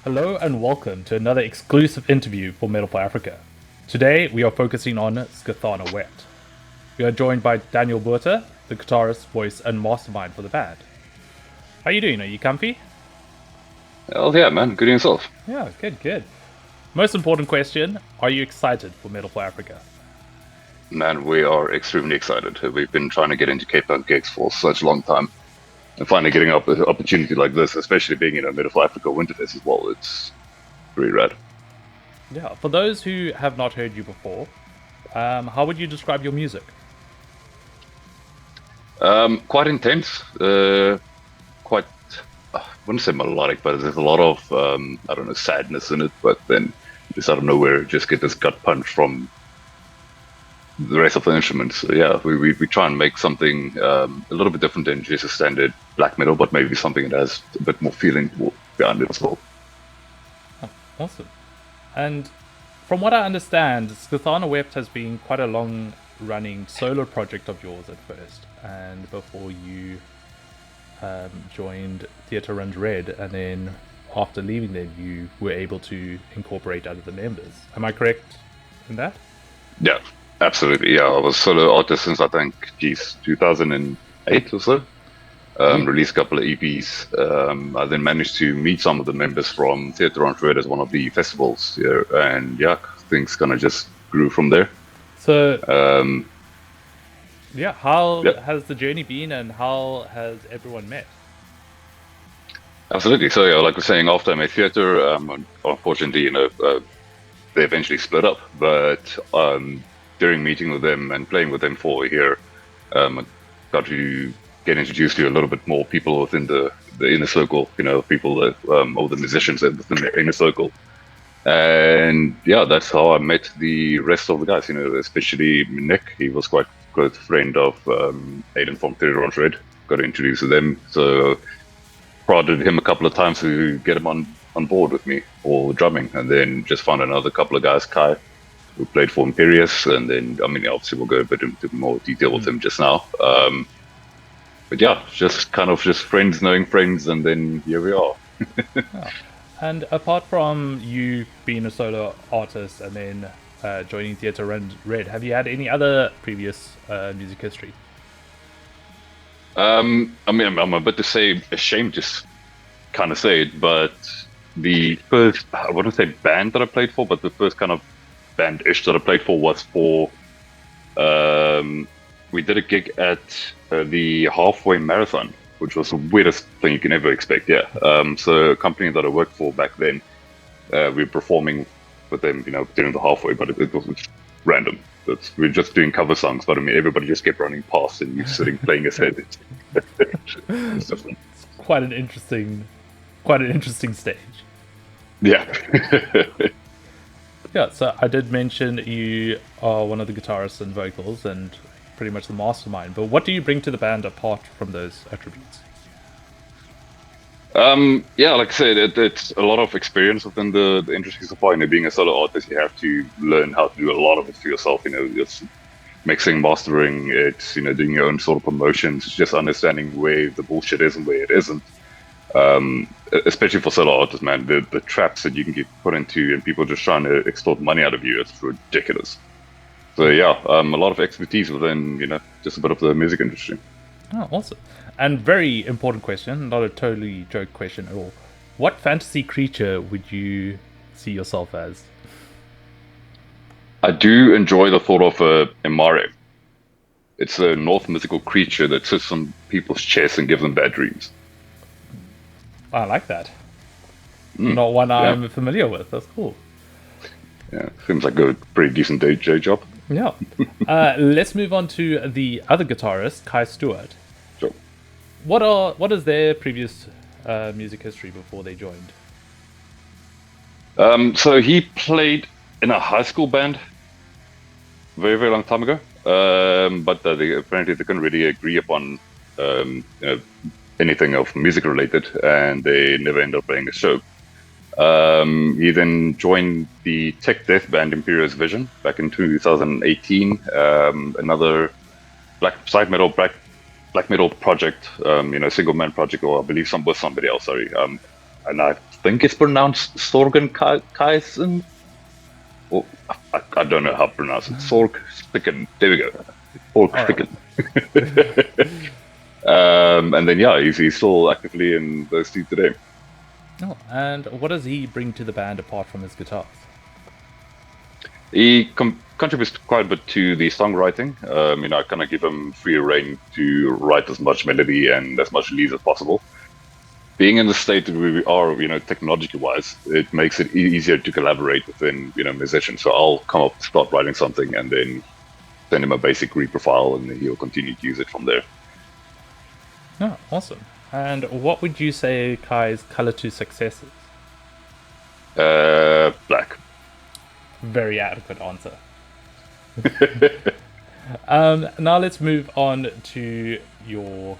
Hello and welcome to another exclusive interview for Metal for Africa. Today we are focusing on Scathanna Wept. We are joined by Daniel Boete, the guitarist, voice, and mastermind for the band. How you doing? Are you comfy? Oh yeah, man. Good in yourself. Yeah, good. Most important question, are you excited for Metal for Africa? Man, we are extremely excited. We've been trying to get into Cape Town gigs for such a long time. And finally getting an opportunity like this, especially being in a Middle of Africa WinterFest as well, it's pretty rad. Yeah, for those who have not heard you before, how would you describe your music? Quite intense, quite, I wouldn't say melodic, but there's a lot of, I don't know, sadness in it, but then just out of nowhere, just get this gut punch from the rest of the instruments. So yeah, we try and make something a little bit different than just a standard black metal, but maybe something that has a bit more feeling behind it as well. Awesome. And from what I understand, Scathanna Wept has been quite a long running solo project of yours at first, and before you joined Theatre Runs Red, and then after leaving them, you were able to incorporate other members. Am I correct in that? Yeah, absolutely. Yeah, I was solo artist since I think, geez, 2008 or so. Yeah. Released a couple of EPs. I then managed to meet some of the members from Theatre on Red as one of the festivals here, and yeah, things kind of just grew from there. So, Um, yeah, how yeah, has the journey been, and how has everyone met? absolutely. So yeah, like we're saying, after I made theatre, unfortunately, they eventually split up. But during meeting with them and playing with them for a year, I got to get introduced to a little bit more people within the inner circle. People that all the musicians within the inner circle. And yeah, that's how I met the rest of the guys. Especially Nick. He was quite close friend of Aiden from Theatre on Red. Got introduced to them. So prodded him a couple of times to get him on board with me for drumming, and then just found another couple of guys, Kai, who played for Imperius, and then I mean obviously we'll go a bit into more detail with him just now. But yeah, just kind of just friends knowing friends, and then here we are. Yeah. And apart from you being a solo artist and then joining Theatre Run Red, have you had any other previous music history? I mean, I'm a bit to say ashamed, just kind of say it, but the first, I wouldn't say band that I played for, but the first kind of band-ish that I played for was for, we did a gig at the halfway marathon, which was the weirdest thing you can ever expect. Yeah. So a company that I worked for back then, we were performing with them, during the halfway, but it was random. We're just doing cover songs, but I mean, everybody just kept running past and you sitting playing a set. It's different. Quite an interesting stage. Yeah. Yeah, so I did mention you are one of the guitarists and vocals and pretty much the mastermind, but what do you bring to the band apart from those attributes? Yeah, like I said, it's a lot of experience within the industry so far. Being a solo artist, you have to learn how to do a lot of it for yourself. It's mixing, mastering, it's doing your own sort of promotions, just understanding where the bullshit is and where it isn't. Especially for solo artists, man, the traps that you can get put into and people just trying to extort money out of you, it's ridiculous. So yeah, a lot of expertise within just a bit of the music industry. Oh, awesome. And very important question, not a totally joke question at all. What fantasy creature would you see yourself as? I do enjoy the thought of a Emare. It's a North mythical creature that sits on people's chests and gives them bad dreams. I like that. Not one Yeah, I'm familiar with. That's cool. yeah, seems like a pretty decent day job. Yeah. Let's move on to the other guitarist, Kai Stewart. So, What is their previous music history before they joined? so he played in a high school band very, very long time ago. But apparently they couldn't really agree upon anything of music related, and they never ended up playing a show. He then joined the tech death band Imperious Vision back in 2018. Another black metal project, single man project, or I believe with somebody else. Sorry, and I think it's pronounced Sorgenkaisen. Or I don't know how to pronounce it. Sorgspicken. There we go. Sorgspicken. And then he's still actively in those two today. Oh, and what does he bring to the band apart from his guitars? He contributes quite a bit to the songwriting. I kind of give him free rein to write as much melody and as much leads as possible. Being in the state that we are, technologically-wise, it makes it easier to collaborate within, musicians. So I'll start writing something, and then send him a basic Reaper file, and then he'll continue to use it from there. Oh, awesome. And what would you say Kai's color to success is? Black. Very adequate answer. Now let's move on to your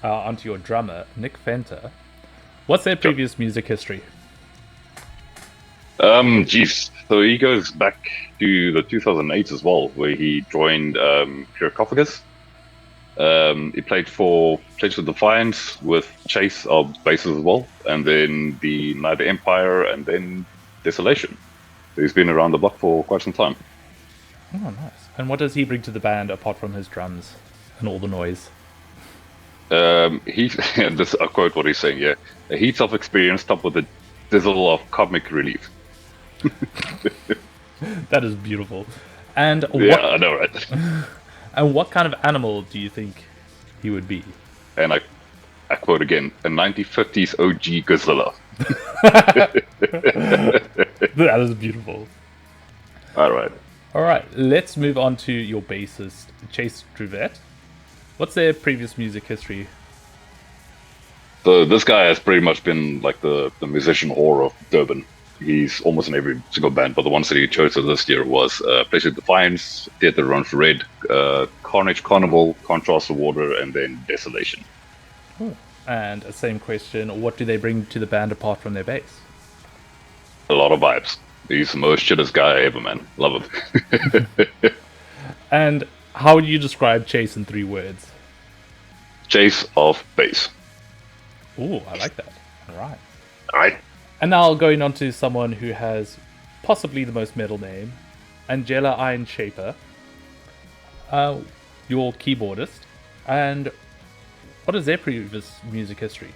onto your drummer, Nick Fenter. What's their previous music history? So he goes back to the 2008 as well, where he joined Sarcophagus. He played with Defiance, with Chase of bases as well, and then the Night Empire, and then Desolation. So he's been around the block for quite some time. Oh, nice. And what does he bring to the band apart from his drums and all the noise? This I'll quote what he's saying. Yeah, a heat of experience topped with a drizzle of comic relief. That is beautiful. And I know, right? And what kind of animal do you think he would be? And I quote again, a 1950s OG Godzilla. That is beautiful. All right, let's move on to your bassist, Chase Druvette. What's their previous music history? So this guy has pretty much been like the musician whore of Durban. He's almost in every single band, but the ones that he chose for this year was Place of Defiance, Theatre Runs Red, Carnage Carnival, Contrast of Water, and then Desolation. Oh. And same question, what do they bring to the band apart from their bass? A lot of vibes. He's the most shittest guy ever, man. Love him. And how would you describe Chase in 3 words? Chase of bass. Ooh, I like that. All right. And now going on to someone who has possibly the most metal name, Angela Iron Shaper, your keyboardist. And what is their previous music history?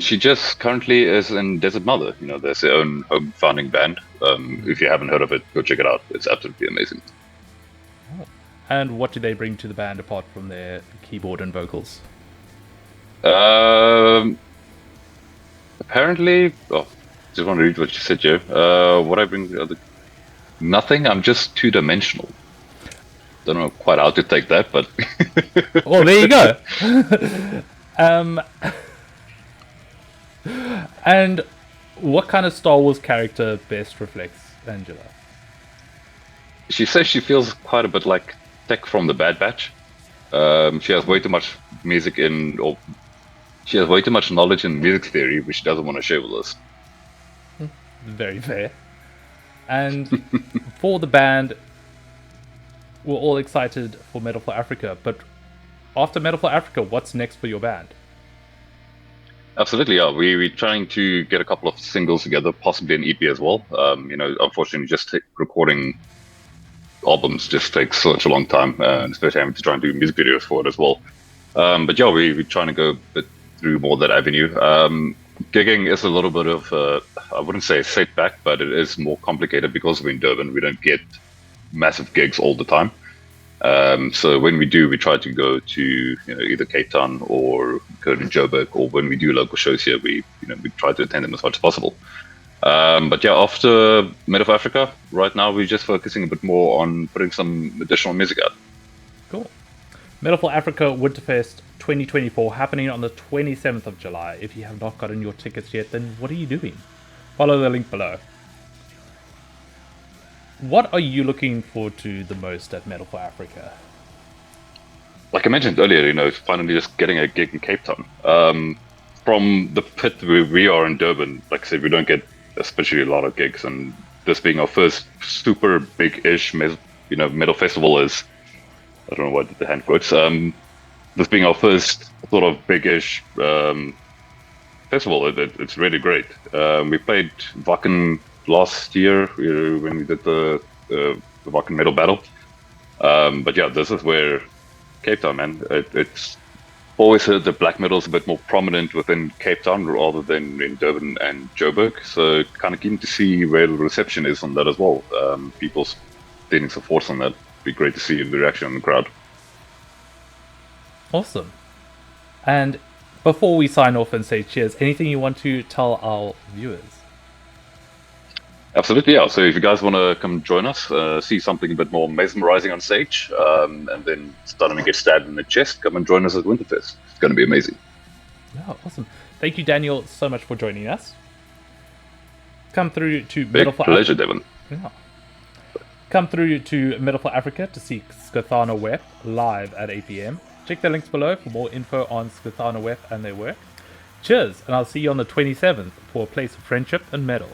She just currently is in Desert Mother. There's their own home founding band. If you haven't heard of it, go check it out. It's absolutely amazing. Oh. And what do they bring to the band apart from their keyboard and vocals? Apparently, just want to read what you said, Joe. What I bring to the other... Nothing. I'm just two-dimensional. Don't know quite how to take that, but... Well, there you go. And what kind of Star Wars character best reflects Angela? She says she feels quite a bit like Tech from the Bad Batch. She has way too much she has way too much knowledge in music theory, which she doesn't want to share with us. Very fair. And for the band, we're all excited for Metal for Africa, but after Metal for Africa, what's next for your band? Absolutely, yeah. We're trying to get a couple of singles together, possibly an EP as well. Unfortunately, just recording albums just takes such a long time, especially having to try and do music videos for it as well. But yeah, we're trying to go a bit through more of that avenue. Gigging is a little bit of, I wouldn't say a setback, but it is more complicated because we're in Durban. We don't get massive gigs all the time. So when we do, we try to go to either Cape Town or go to Joburg, or when we do local shows here, we try to attend them as much as possible. But yeah, after Mid of Africa, right now we're just focusing a bit more on putting some additional music out. Cool. Metal for Africa WinterFest 2024 happening on the 27th of July. If you have not gotten your tickets yet, then what are you doing? Follow the link below. What are you looking forward to the most at Metal for Africa? Like I mentioned earlier, finally just getting a gig in Cape Town. From the pit where we are in Durban, like I said, we don't get especially a lot of gigs, and this being our first super big-ish metal festival is, I don't know what the hand quotes, this being our first sort of big-ish festival. It's really great. We played Wacken last year when we did the Wacken Metal Battle. But yeah, this is where Cape Town, man. It's always heard that black metal is a bit more prominent within Cape Town rather than in Devon and Joburg. So kind of keen to see where the reception is on that as well. People standing support on that. Be great to see the reaction in the crowd. Awesome. And before we sign off and say cheers, anything you want to tell our viewers? Absolutely, yeah. So if you guys want to come join us, see something a bit more mesmerizing on stage, and then suddenly get stabbed in the chest, come and join us at Winterfest. It's going to be amazing. Yeah, awesome. Thank you, Daniel, so much for joining us. Come through to Big pleasure, Devon. Yeah. Come through to Middle for Africa to see Scathanna Wept live at 8 p.m. Check the links below for more info on Scathanna Wept and their work. Cheers, and I'll see you on the 27th for a place of friendship and metal.